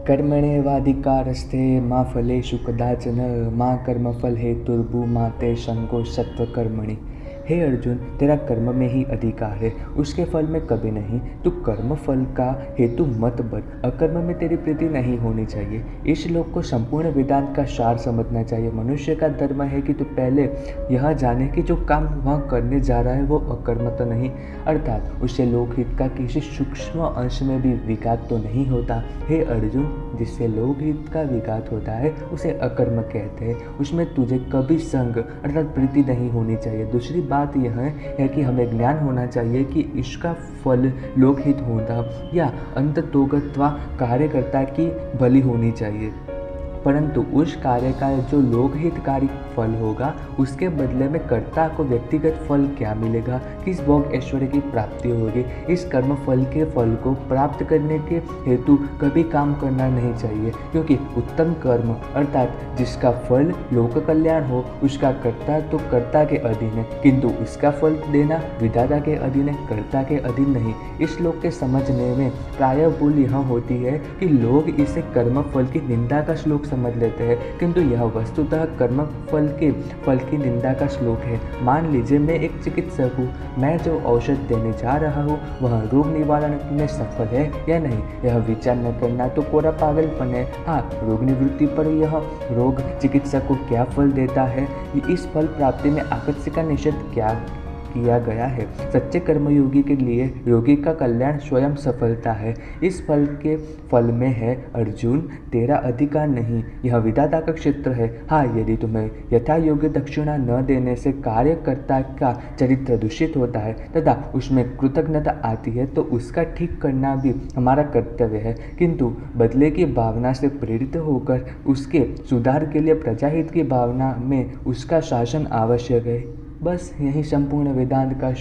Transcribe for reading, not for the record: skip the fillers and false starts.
कर्मण्येवाधिकारस्ते मा फलेषु कदाचन मा कर्मफल हेतुर्भूमा ते संगोऽसत्त्व कर्मणि। हे अर्जुन, तेरा कर्म में ही अधिकार है, उसके फल में कभी नहीं। तू कर्म फल का हेतु मत बन। अकर्म में तेरी प्रीति नहीं होनी चाहिए। इस श्लोक को संपूर्ण वेदांत का सार समझना चाहिए। मनुष्य का धर्म है कि तू पहले यह जाने कि जो काम वह करने जा रहा है वो अकर्म तो नहीं, अर्थात उससे लोकहित का किसी सूक्ष्म अंश में भी विघात तो नहीं होता। हे अर्जुन, जिससे लोकहित का विघात होता है उसे अकर्म कहते हैं। उसमें तुझे कभी संग अर्थात प्रीति नहीं होनी चाहिए। दूसरी बात यह है कि हमें ज्ञान होना चाहिए कि इसका फल लोकहित होता या अंततोगत्वा कार्यकर्ता की भली होनी चाहिए, परंतु उस कार्य का जो लोकहितकारी फल होगा उसके बदले में कर्ता को व्यक्तिगत फल क्या मिलेगा, किस भोग ऐश्वर्य की प्राप्ति होगी। इस कर्म फल के फल को प्राप्त करने के हेतु कभी काम करना नहीं चाहिए, क्योंकि उत्तम कर्म अर्थात जिसका फल लोक कल्याण हो उसका कर्ता तो कर्ता के अधीन है, किंतु उसका फल देना विधाता के अधीन है, कर्ता के अधीन नहीं। इस श्लोक के समझने में प्रायः भूल यह होती है कि लोग इसे कर्म फल की निंदा का श्लोक समझ लेते हैं, किंतु यह वस्तुतः कर्म फल की निंदा का श्लोक है। मान लीजिए मैं एक चिकित्सक हूँ, मैं जो औषध देने जा रहा हूँ वह रोग निवारण में सफल है या नहीं, यह विचार न करना तो कोरा पागलपन है। हाँ, रोग निवृत्ति पर यह रोग चिकित्सक को क्या फल देता है, इस फल प्राप्ति में आकस्मिक का निषेध क्या किया गया है। सच्चे कर्मयोगी के लिए योगी का कल्याण स्वयं सफलता है, इस फल के फल में है अर्जुन तेरा अधिकार नहीं, यह विधाता का क्षेत्र है। हाँ, यदि तुम्हें यथा योग्य दक्षिणा न देने से कार्यकर्ता का चरित्र दूषित होता है तथा उसमें कृतज्ञता आती है तो उसका ठीक करना भी हमारा कर्तव्य है, किंतु बदले की भावना से प्रेरित होकर उसके सुधार के लिए प्रजाहित की भावना में उसका शासन आवश्यक है। बस यही संपूर्ण वेदांत का